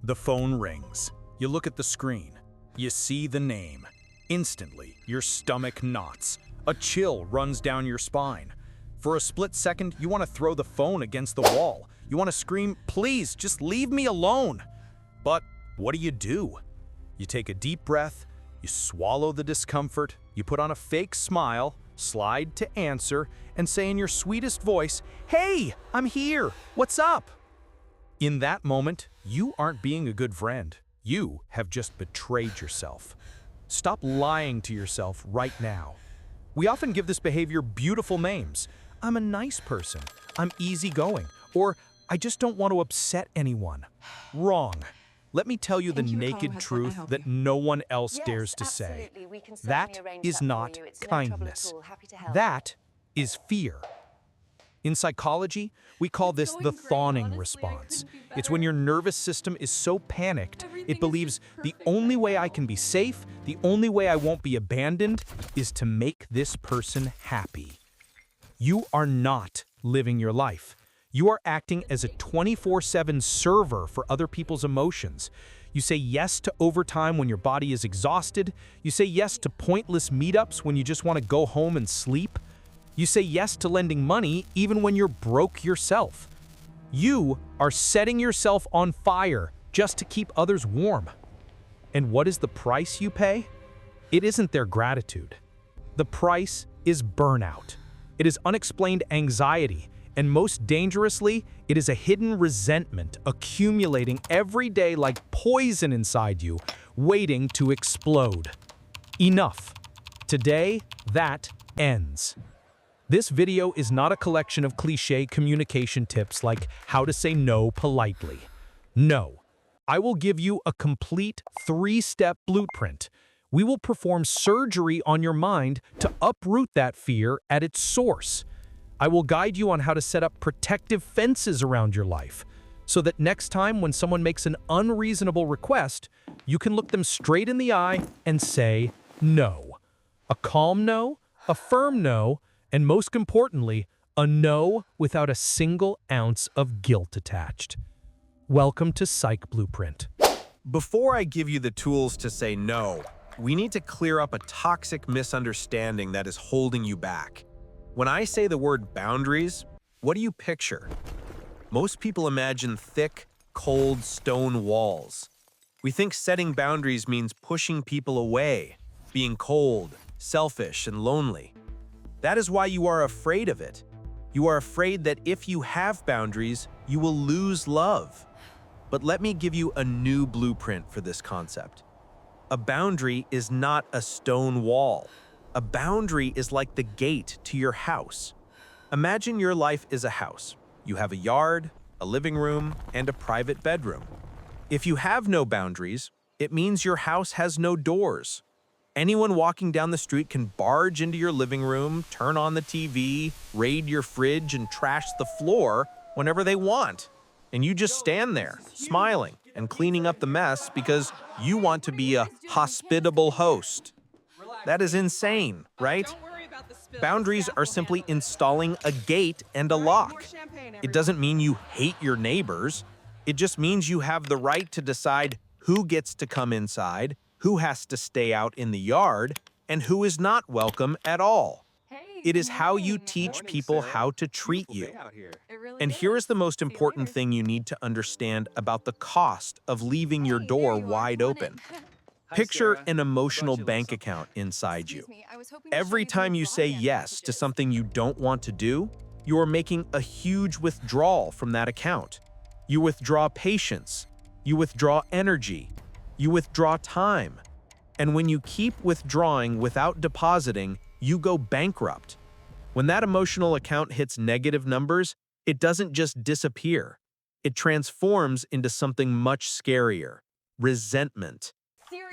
The phone rings. You look at the screen. You see the name. Instantly, your stomach knots. A chill runs down your spine. For a split second, you want to throw the phone against the wall. You want to scream, "Please, just leave me alone." But what do? You take a deep breath, you swallow the discomfort, you put on a fake smile, slide to answer, and say in your sweetest voice, "Hey, I'm here. What's up?" In that moment, you aren't being a good friend. You have just betrayed yourself. Stop lying to yourself right now. We often give this behavior beautiful names. I'm a nice person. I'm easygoing. Or I just don't want to upset anyone. Wrong. Let me tell you the naked truth that no one else dares to say. That is not kindness. That is fear. In psychology, we call this the Fawning response. It's when your nervous system is so panicked, it believes the only way I can be safe, the only way I won't be abandoned, is to make this person happy. You are not living your life. You are acting as a 24/7 server for other people's emotions. You say yes to overtime when your body is exhausted. You say yes to pointless meetups when you just want to go home and sleep. You say yes to lending money even when you're broke yourself. You are setting yourself on fire just to keep others warm. And what is the price you pay? It isn't their gratitude. The price is burnout. It is unexplained anxiety, and most dangerously, it is a hidden resentment accumulating every day like poison inside you, waiting to explode. Enough. Today, that ends. This video is not a collection of cliché communication tips like how to say no politely. No, I will give you a complete 3-step blueprint. We will perform surgery on your mind to uproot that fear at its source. I will guide you on how to set up protective fences around your life, so that next time when someone makes an unreasonable request, you can look them straight in the eye and say no. A calm no, a firm no, and most importantly, a no without a single ounce of guilt attached. Welcome to Psych Blueprint. Before I give you the tools to say no, we need to clear up a toxic misunderstanding that is holding you back. When I say the word boundaries, what do you picture? Most people imagine thick, cold stone walls. We think setting boundaries means pushing people away, being cold, selfish, and lonely. That is why you are afraid of it. You are afraid that if you have boundaries, you will lose love. But let me give you a new blueprint for this concept. A boundary is not a stone wall. A boundary is like the gate to your house. Imagine your life is a house. You have a yard, a living room, and a private bedroom. If you have no boundaries, it means your house has no doors. Anyone walking down the street can barge into your living room, turn on the TV, raid your fridge, and trash the floor whenever they want. And you just stand there, smiling and cleaning up the mess because you want to be a hospitable host. That is insane, right? Boundaries are simply installing a gate and a lock. It doesn't mean you hate your neighbors. It just means you have the right to decide who gets to come inside, who has to stay out in the yard, and who is not welcome at all. It is how you teach people how to treat you. And here is the most important thing you need to understand about the cost of leaving your door wide open. Picture an emotional bank account inside you. Every time you say yes to something you don't want to do, you are making a huge withdrawal from that account. You withdraw patience. You withdraw energy. You withdraw time. And when you keep withdrawing without depositing, you go bankrupt. When that emotional account hits negative numbers, it doesn't just disappear. It transforms into something much scarier: resentment.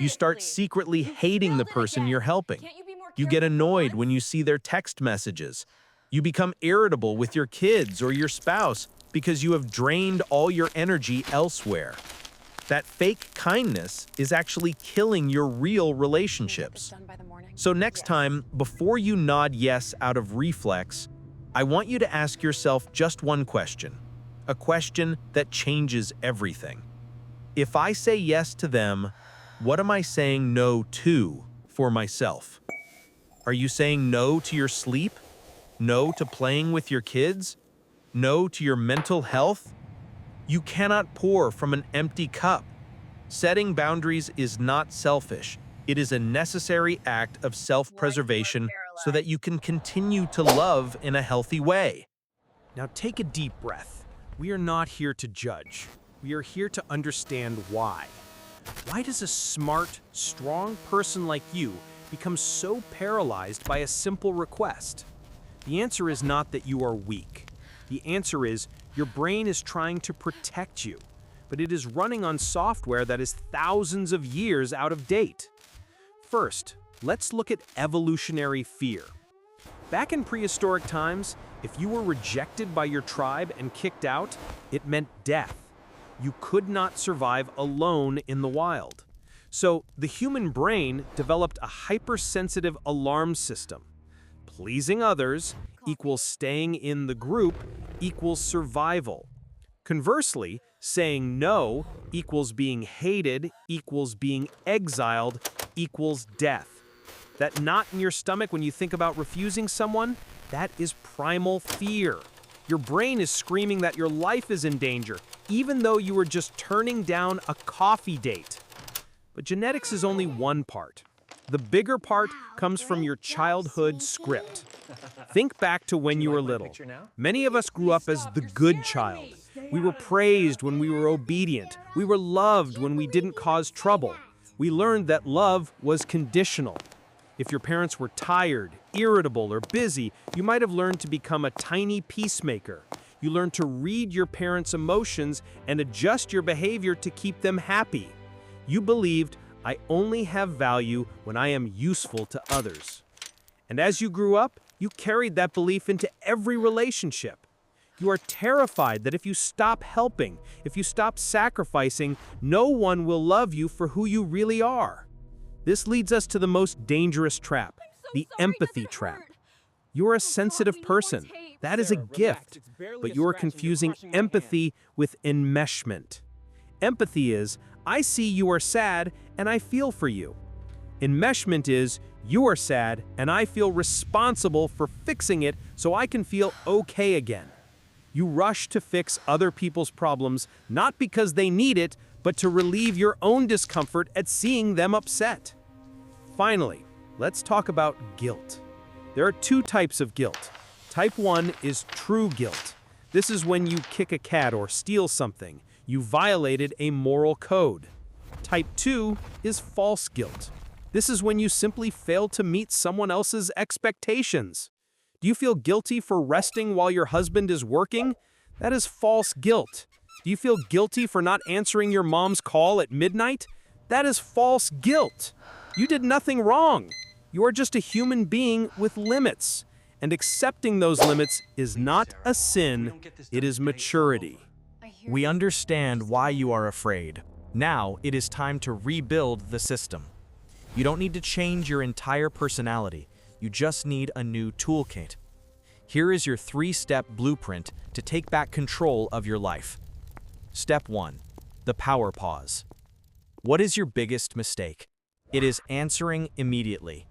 You start secretly hating the person you're helping. You get annoyed when you see their text messages. You become irritable with your kids or your spouse because you have drained all your energy elsewhere. That fake kindness is actually killing your real relationships. So next time, before you nod yes out of reflex, I want you to ask yourself just one question, a question that changes everything. If I say yes to them, what am I saying no to for myself? Are you saying no to your sleep? No to playing with your kids? No to your mental health? You cannot pour from an empty cup. Setting boundaries is not selfish. It is a necessary act of self-preservation so that you can continue to love in a healthy way. Now take a deep breath. We are not here to judge. We are here to understand why. Why does a smart, strong person like you become so paralyzed by a simple request? The answer is not that you are weak. The answer is your brain is trying to protect you, but it is running on software that is thousands of years out of date. First, let's look at evolutionary fear. Back in prehistoric times, if you were rejected by your tribe and kicked out, it meant death. You could not survive alone in the wild. So the human brain developed a hypersensitive alarm system. Pleasing others equals staying in the group equals survival. Conversely, saying no equals being hated equals being exiled equals death. That knot in your stomach when you think about refusing someone, that is primal fear. Your brain is screaming that your life is in danger, even though you were just turning down a coffee date. But genetics is only one part. The bigger part comes from your childhood script. Think back to when you were little. Many of us grew up as the good child. We were praised when we were obedient. We were loved when we didn't cause trouble. We learned that love was conditional. If your parents were tired, irritable, or busy, you might have learned to become a tiny peacemaker. You learned to read your parents' emotions and adjust your behavior to keep them happy. You believed, I only have value when I am useful to others. And as you grew up, you carried that belief into every relationship. You are terrified that if you stop helping, if you stop sacrificing, no one will love you for who you really are. This leads us to the most dangerous trap, the empathy trap. You are a sensitive person. That is a gift, but you are confusing empathy with enmeshment. Empathy is, I see you are sad and I feel for you. Enmeshment is, you are sad and I feel responsible for fixing it so I can feel okay again. You rush to fix other people's problems not because they need it, but to relieve your own discomfort at seeing them upset. Finally, let's talk about guilt. There are two types of guilt. Type 1 is true guilt. This is when you kick a cat or steal something. You violated a moral code. Type 2 is false guilt. This is when you simply failed to meet someone else's expectations. Do you feel guilty for resting while your husband is working? That is false guilt. Do you feel guilty for not answering your mom's call at midnight? That is false guilt. You did nothing wrong. You are just a human being with limits. And accepting those limits is not a sin, it is maturity. We understand why you are afraid. Now it is time to rebuild the system. You don't need to change your entire personality. You just need a new toolkit. Here is your 3-step blueprint to take back control of your life. Step 1. The power pause. What is your biggest mistake? It is answering immediately.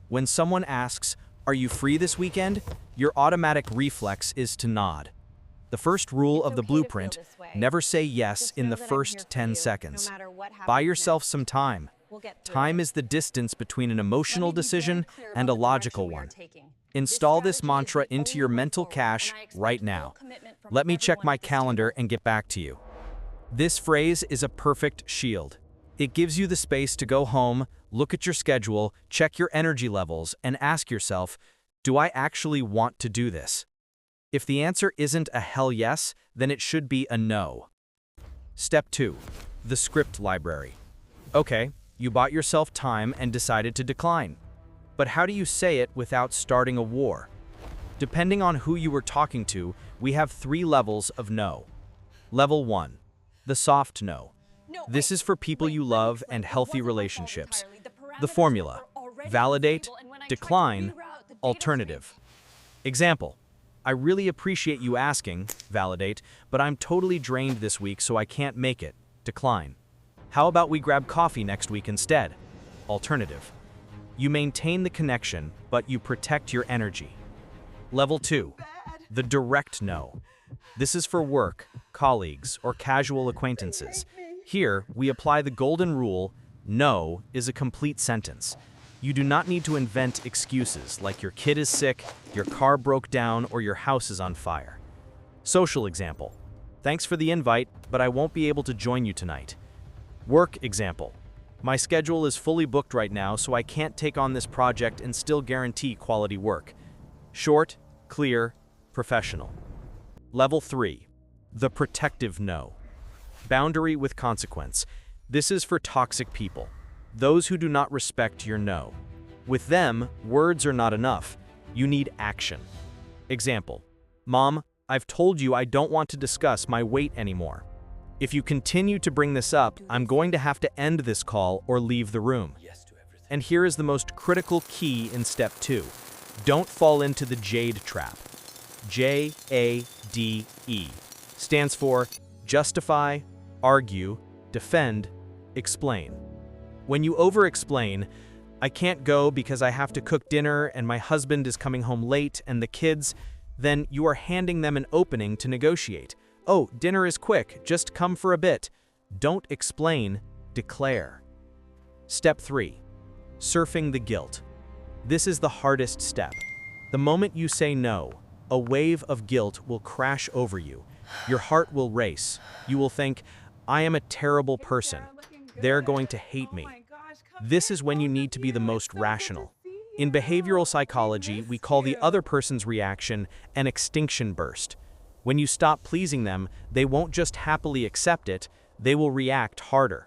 When someone asks, "Are you free this weekend?" your automatic reflex is to nod. The first rule of the blueprint, never say yes in the first 10 seconds. Buy yourself some time. Time is the distance between an emotional decision and a logical one. Install this mantra into your mental cache right now. Let me check my calendar and get back to you. This phrase is a perfect shield. It gives you the space to go home, look at your schedule, check your energy levels, and ask yourself, do I actually want to do this? If the answer isn't a hell yes, then it should be a no. Step 2. The script library. Okay, you bought yourself time and decided to decline. But how do you say it without starting a war? Depending on who you were talking to, we have 3 levels of no. Level 1. The soft no. This is for people you love and healthy relationships. The formula: validate, decline, alternative. Example: I really appreciate you asking, validate, but I'm totally drained this week so I can't make it, decline. How about we grab coffee next week instead? Alternative. You maintain the connection, but you protect your energy. Level 2. The direct no. This is for work, colleagues, or casual acquaintances. Here, we apply the golden rule: no is a complete sentence. You do not need to invent excuses like your kid is sick, your car broke down, or your house is on fire. Social example. Thanks for the invite, but I won't be able to join you tonight. Work example. My schedule is fully booked right now, so I can't take on this project and still guarantee quality work. Short, clear, professional. Level 3. The protective no. Boundary with consequence. This is for toxic people, those who do not respect your no. With them, words are not enough. You need action. Example. Mom, I've told you I don't want to discuss my weight anymore. If you continue to bring this up, I'm going to have to end this call or leave the room. And here is the most critical key in step 2. Don't fall into the J.A.D.E trap. J.A.D.E stands for justify, argue, defend, explain. When you over-explain, I can't go because I have to cook dinner and my husband is coming home late and the kids, then you are handing them an opening to negotiate. Oh, dinner is quick, just come for a bit. Don't explain, declare. Step 3. Surfing the guilt. This is the hardest step. The moment you say no, a wave of guilt will crash over you. Your heart will race. You will think, I am a terrible person. They're going to hate me. This is when you need to be the most rational. In behavioral psychology, we call the other person's reaction an extinction burst. When you stop pleasing them, they won't just happily accept it, they will react harder.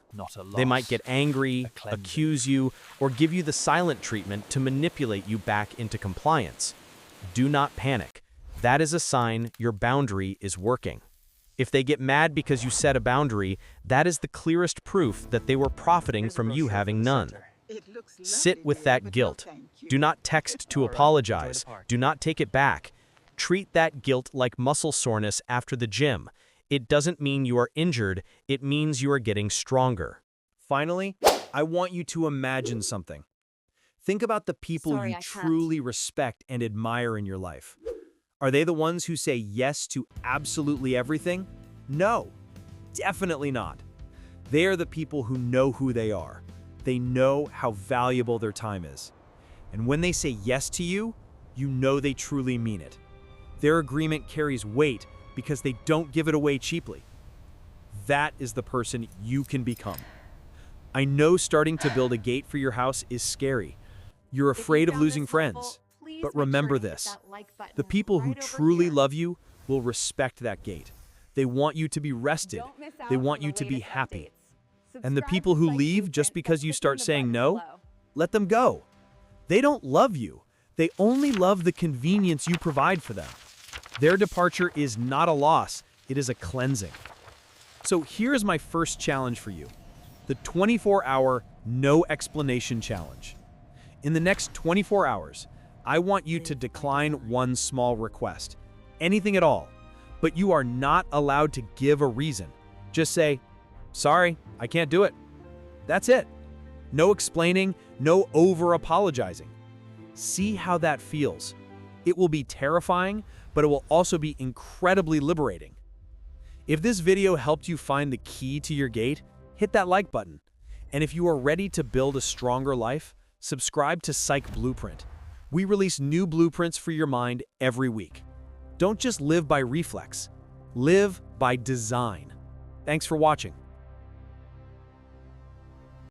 They might get angry, accuse you, or give you the silent treatment to manipulate you back into compliance. Do not panic. That is a sign your boundary is working. If they get mad because you set a boundary, that is the clearest proof that they were profiting from you having none. Sit with that guilt. Do not text to apologize. Do not take it back. Treat that guilt like muscle soreness after the gym. It doesn't mean you are injured, it means you are getting stronger. Finally, I want you to imagine something. Think about the people you truly respect and admire in your life. Are they the ones who say yes to absolutely everything? No, definitely not. They are the people who know who they are. They know how valuable their time is. And when they say yes to you, you know they truly mean it. Their agreement carries weight because they don't give it away cheaply. That is the person you can become. I know starting to build a gate for your house is scary. You're afraid of losing friends. But remember this, the people who truly love you will respect that gate. They want you to be rested. They want you to be happy. And the people who leave just because you start saying no, let them go. They don't love you. They only love the convenience you provide for them. Their departure is not a loss, it is a cleansing. So here's my first challenge for you, the 24-hour no explanation challenge. In the next 24 hours, I want you to decline one small request, anything at all, but you are not allowed to give a reason. Just say, sorry, I can't do it. That's it. No explaining, no over-apologizing. See how that feels. It will be terrifying, but it will also be incredibly liberating. If this video helped you find the key to your gate, hit that like button. And if you are ready to build a stronger life, subscribe to Psych Blueprint. We release new blueprints for your mind every week. Don't just live by reflex, live by design. Thanks for watching.